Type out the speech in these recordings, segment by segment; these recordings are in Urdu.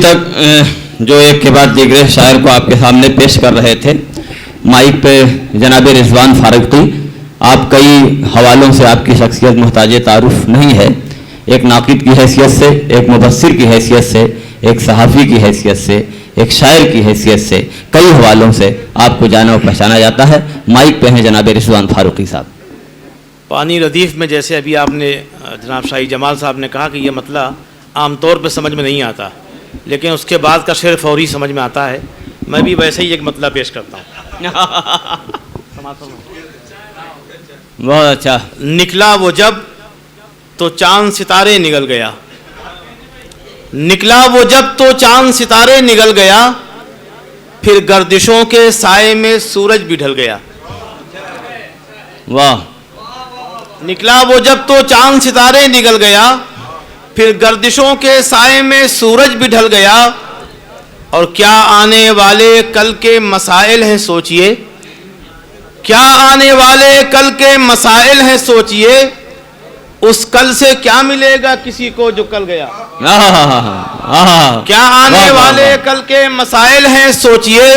تک جو ایک کے بعد دیگر شاعر کو آپ کے سامنے پیش کر رہے تھے، مائک پہ جناب رضوان فاروقی، آپ کئی حوالوں سے آپ کی شخصیت محتاج تعارف نہیں ہے، ایک ناقد کی حیثیت سے، ایک مبصر کی حیثیت سے، ایک صحافی کی حیثیت سے، ایک شاعر کی حیثیت سے، کئی حوالوں سے آپ کو جانا اور پہچانا جاتا ہے۔ مائک پہ ہیں جناب رضوان فاروقی صاحب۔ پانی ردیف میں جیسے ابھی آپ نے جناب شاہی جمال صاحب نے کہا کہ یہ مطلع عام طور پہ سمجھ میں نہیں آتا، لیکن اس کے بعد کا شعر فوری سمجھ میں آتا ہے، میں بھی ویسے ہی ایک مطلع پیش کرتا ہوں۔ بہت اچھا۔ نکلا وہ جب تو چاند ستارے نگل گیا، نکلا وہ جب تو چاند ستارے نگل گیا، پھر گردشوں کے سائے میں سورج بھی ڈھل گیا۔ واہ۔ نکلا وہ جب تو چاند ستارے نگل گیا، پھر گردشوں کے سائے میں سورج بھی ڈھل گیا، اور کیا آنے والے کل کے مسائل ہیں سوچئے، کیا آنے والے کل کے مسائل ہیں سوچئے، اس کل سے کیا ملے گا کسی کو جو کل گیا۔ کیا آنے والے کل کے مسائل ہیں سوچئے،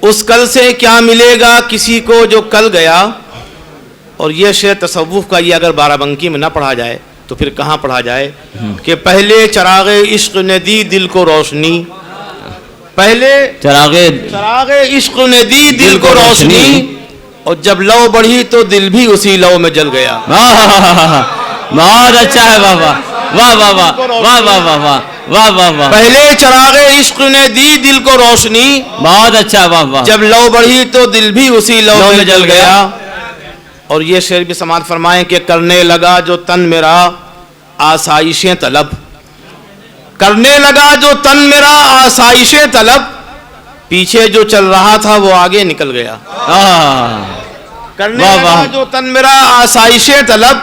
اس کل سے کیا ملے گا کسی کو جو کل گیا۔ اور یہ شعر تصوف کا، یہ اگر بارہ بنکی میں نہ پڑھا جائے تو پھر کہاں پڑھا جائے کہ پہلے چراغ عشق نے دی دل کو روشنی، پہلے چراغ عشق نے دی دل کو روشنی، اور جب لو بڑھی تو دل بھی اسی لو میں جل گیا۔ بہت اچھا ہے بابا، واہ واہ واہ واہ واہ واہ واہ واہ واہ۔ پہلے چراغ عشق نے دی دل کو روشنی، بہت اچھا، واہ واہ۔ جب لو بڑھی تو دل بھی اسی لو میں جل گیا۔ اور یہ شعر بھی سماعت فرمائیں کہ کرنے لگا جو تن میرا آسائشیں طلب، کرنے لگا جو تن میرا آسائشیں طلب، پیچھے جو چل رہا تھا وہ آگے نکل گیا۔ کرنے لگا جو تن میرا آسائشیں طلب،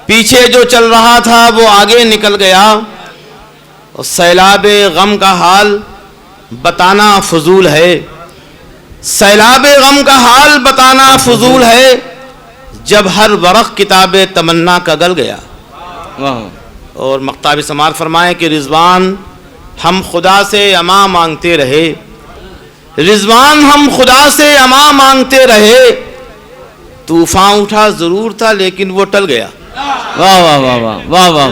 پیچھے جو چل رہا تھا وہ آگے نکل گیا۔ اور سیلاب غم کا حال بتانا فضول ہے، سیلاب غم کا حال بتانا فضول ہے، جب ہر ورق کتاب تمنا کا گل گیا۔ اور مقطع سماعت فرمائیں کہ رضوان ہم خدا سے اما مانگتے رہے، رضوان ہم خدا سے اما مانگتے رہے، طوفان اٹھا ضرور تھا لیکن وہ ٹل گیا۔ واہ واہ واہ واہ واہ واہ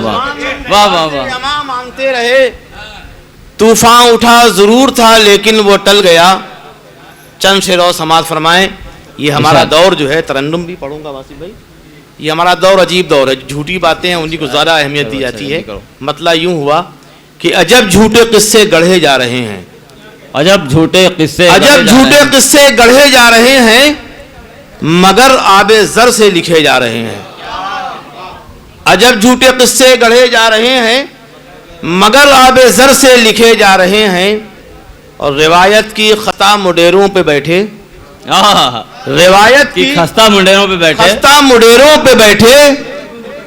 واہ واہ واہ۔ اما مانگتے رہے، طوفان اٹھا ضرور تھا لیکن وہ ٹل گیا۔ چند شعر اور سماعت فرمائیں۔ یہ ہمارا دور جو ہے، ترنم بھی پڑھوں گا واسف بھائی، یہ ہمارا دور عجیب دور ہے، جھوٹی باتیں ہیں انہیں کو زیادہ اہمیت دی جاتی ہے۔ مطلع یوں ہوا کہ عجب جھوٹے قصے گڑھے جا رہے ہیں، عجب جھوٹے قصے، عجب جھوٹے قصے گڑھے جا رہے ہیں، مگر آب زر سے لکھے جا رہے ہیں۔ عجب جھوٹے قصے گڑھے جا رہے ہیں، مگر آب زر سے لکھے جا رہے ہیں، اور روایت کی خطا مڈیروں پہ بیٹھے، روایت کی خستہ منڈیروں پہ بیٹھے، خستہ مڈیروں پہ بیٹھے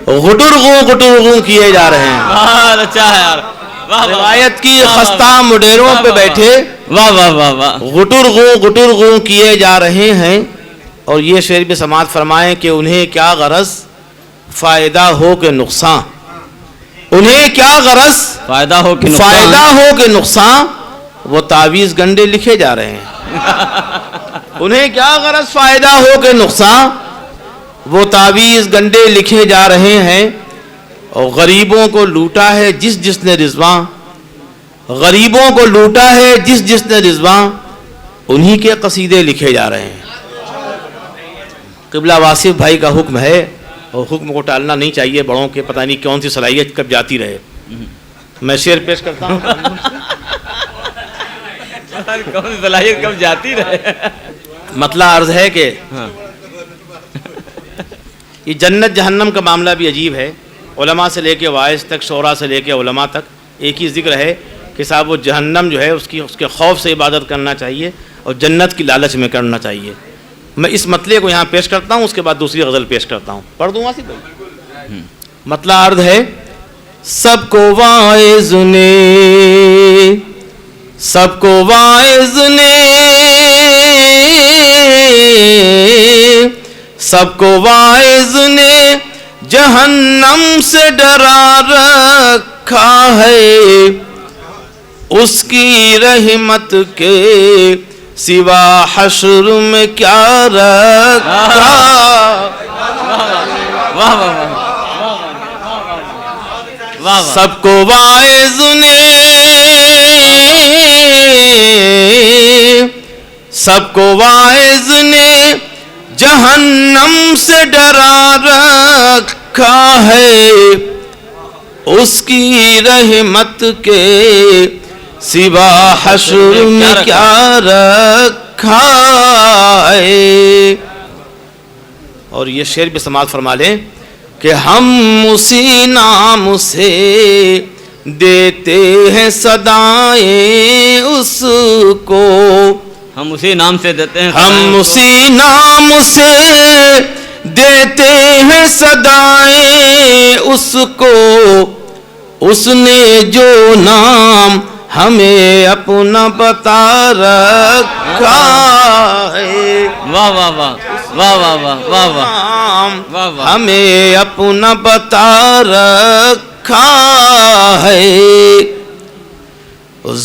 غٹرغوں کیے جا رہے ہیں۔ بہت اچھا ہے یار، روایت کی خستہ مڈیروں پہ بیٹھے واہ واہ واہ واہ، غٹرغوں کیے جا رہے ہیں۔ اور یہ شعر بھی سماعت فرمائیں کہ انہیں کیا غرض فائدہ ہو کہ نقصان، انہیں کیا غرض فائدہ ہو کہ فائدہ ہو کہ نقصان، وہ تعویذ گنڈے لکھے جا رہے ہیں۔ انہیں کیا غرض فائدہ ہو کہ نقصان، وہ تعویذ گنڈے لکھے جا رہے ہیں۔ اور غریبوں کو لوٹا ہے جس جس نے رضوان، غریبوں کو لوٹا ہے جس جس نے رضوان، انہی کے قصیدے لکھے جا رہے ہیں۔ قبلہ واصف بھائی کا حکم ہے، اور حکم کو ٹالنا نہیں چاہیے، بڑوں کے پتہ نہیں کون سی صلاحیت کب جاتی رہے۔ میں شعر پیش کرتا ہوں۔ کون سی صلاحیت کب جاتی رہے۔ مطلع عرض ہے کہ یہ جنت جہنم کا معاملہ بھی عجیب ہے، علماء سے لے کے وائز تک، شعراء سے لے کے علماء تک ایک ہی ذکر ہے کہ صاحب وہ جہنم جو ہے اس کے خوف سے عبادت کرنا چاہیے، اور جنت کی لالچ میں کرنا چاہیے۔ میں اس مطلع کو یہاں پیش کرتا ہوں، اس کے بعد دوسری غزل پیش کرتا ہوں، پڑھ دوں واسف بھائی۔ مطلع عرض ہے، سب کو واعظ نے، سب کو واعظ نے، سب کو واعظ نے جہنم سے ڈرا رکھا ہے، اس کی رحمت کے سوا حشر میں کیا رکھا. واہ واہ واہ. سب کو واعظ نے سب کو واعظ نے جہنم سے ڈرا رکھا ہے. اس کی رحمت کے سوا حشر میں کیا رکھا ہے. اور یہ شعر بھی سماعت فرما لیں کہ ہم اسی نام سے دیتے ہیں صدائیں اس کو. ہم اسی نام سے دیتے ہیں. ہم اسی نام سے دیتے ہیں صدائیں اس کو. اس نے جو نام ہمیں اپنا بتا رکھا ہے. واہ واہ واہ واہ واہ واہ واہ واہ. ہمیں اپنا بتا رکھا ہے.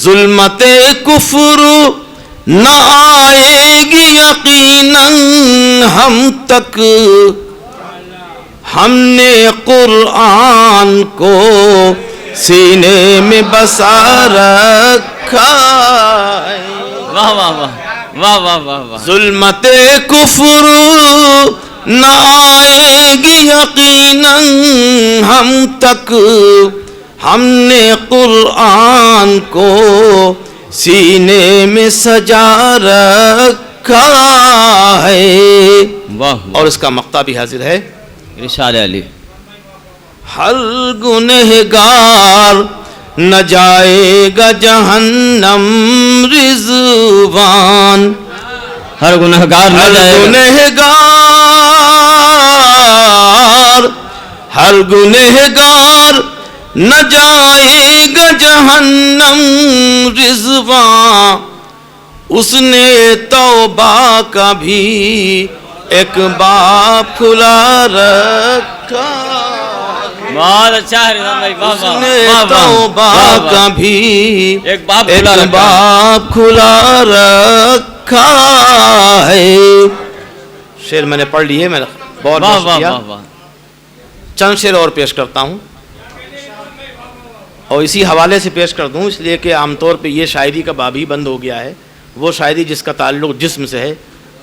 ظلمت کفر نہ آئے گی یقیناً ہم تک. ہم نے قرآن کو سینے میں بسا رکھا ہے. واہ واہ واہ واہ واہ واہ واہ. ظلمت کفر نہ آئے گی یقیناً ہم تک. ہم نے قرآن کو سینے میں سجا رکھا ہے. واہ. اور اس کا مقطع بھی حاضر ہے. ارشاد علی. ہر گنہگار نہ جائے گا جہنم رضوان. ہر گنہگار نہ جائے گا. ہر گنہگار نہ جائے گا جہنم رضوان. اس نے توبہ کا بھی ایک باب کھلا رکھا. بہت اچھا ہے رضوان بھائی. واہ اس واہ نے واہ توبہ کا بھی ایک باب کھلا رکھا ہے. شعر میں نے پڑھ لیے. میں بہت واہ واہ شکریہ. واہ واہ. چند شعر اور پیش کرتا ہوں اور اسی حوالے سے پیش کر دوں اس لیے کہ عام طور پہ یہ شاعری کا باب ہی بند ہو گیا ہے. وہ شاعری جس کا تعلق جسم سے ہے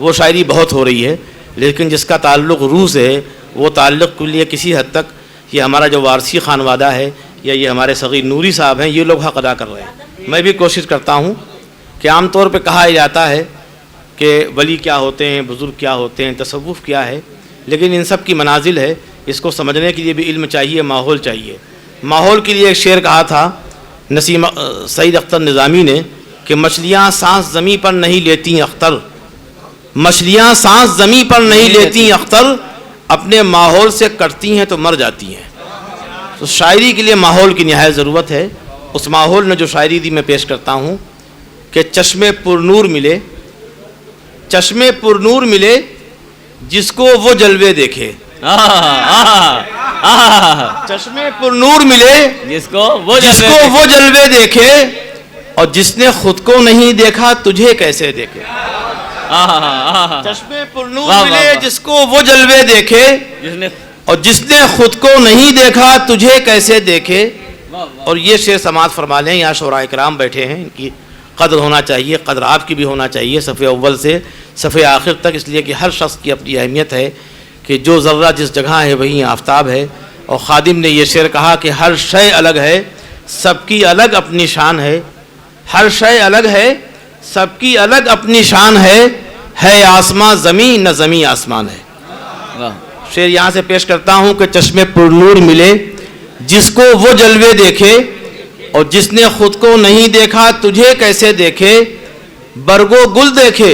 وہ شاعری بہت ہو رہی ہے, لیکن جس کا تعلق روح سے ہے وہ تعلق کے لیے کسی حد تک یہ ہمارا جو وارسی خانوادہ ہے یا یہ ہمارے صغیر نوری صاحب ہیں یہ لوگ حق ادا کر رہے ہیں. میں بھی کوشش کرتا ہوں کہ عام طور پہ کہا جاتا ہے کہ ولی کیا ہوتے ہیں, بزرگ کیا ہوتے ہیں, تصوف کیا ہے, لیکن ان سب کی منازل ہے. اس کو سمجھنے کے لیے بھی علم چاہیے, ماحول چاہیے. ماحول کے لیے ایک شعر کہا تھا نسیم سعید اختر نظامی نے کہ مچھلیاں سانس زمیں پر نہیں لیتی اختر. مچھلیاں سانس زمیں پر نہیں لیتی اختر, اپنے ماحول سے کٹتی ہیں تو مر جاتی ہیں. تو شاعری کے لیے ماحول کی نہایت ضرورت ہے. اس ماحول نے جو شاعری دی میں پیش کرتا ہوں کہ چشمے پر نور ملے, چشمے پر نور ملے جس کو وہ جلوے دیکھے. چشمے پر نور ملے جس کو وہ جلوے دیکھے, اور جس نے خود کو نہیں دیکھا تجھے کیسے دیکھے. چشمے پر نور ملے جس کو وہ جلوے دیکھے, اور جس نے خود کو نہیں دیکھا تجھے کیسے دیکھے. اور یہ شعر سماعت فرما لیں. یہاں شعراء کرام بیٹھے ہیں, ان کی قدر ہونا چاہیے, قدر آپ کی بھی ہونا چاہیے صفحے اول سے صفحے آخر تک, اس لیے کہ ہر شخص کی اپنی اہمیت ہے کہ جو ذرہ جس جگہ ہے وہیں آفتاب ہے. اور خادم نے یہ شعر کہا کہ ہر شے الگ ہے سب کی الگ اپنی شان ہے. ہر شے الگ ہے سب کی الگ اپنی شان ہے آسمان زمین نہ زمین آسمان ہے. شعر یہاں سے پیش کرتا ہوں کہ چشمے پر نور ملے جس کو وہ جلوے دیکھے, اور جس نے خود کو نہیں دیکھا تجھے کیسے دیکھے. برگو گل دیکھے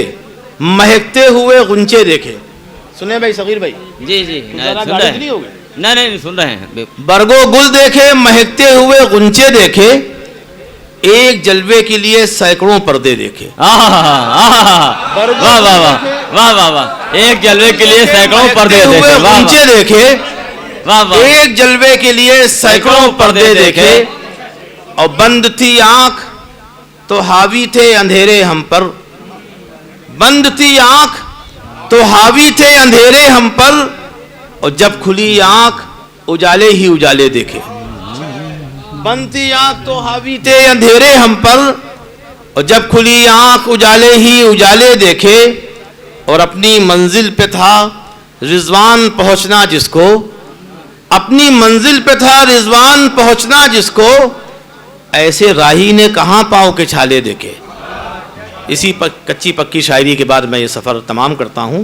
مہکتے ہوئے غنچے دیکھے. سنیں بھائی صغیر بھائی؟ جی جی نہیں سن رہے ہیں. برگو گل دیکھے مہکتے ہوئے غنچے دیکھے, ایک جلوے کے لیے سینکڑوں پردے دیکھے. ایک جلوے کے لیے سینکڑوں پردے غنچے دیکھے, ایک جلوے کے لیے سینکڑوں پردے دیکھے. اور بند تھی آنکھ تو حاوی تھے اندھیرے ہم پر، بند تھی آنکھ تو حاوی تھے اندھیرے ہم پر، اور جب کھلی آنکھ اجالے ہی اجالے دیکھے۔ بند تھی آنکھ تو حاوی تھے اندھیرے ہم پر، اور جب کھلی آنکھ اجالے ہی اجالے دیکھے، اور اپنی منزل پہ تھا رضوان پہنچنا جس کو، اپنی منزل پہ تھا رضوان پہنچنا جس کو، ایسے راہی نے کہاں پاؤں کے چھالے دیکھے۔ اسی کچی پکی شاعری کے بعد میں یہ سفر تمام کرتا ہوں۔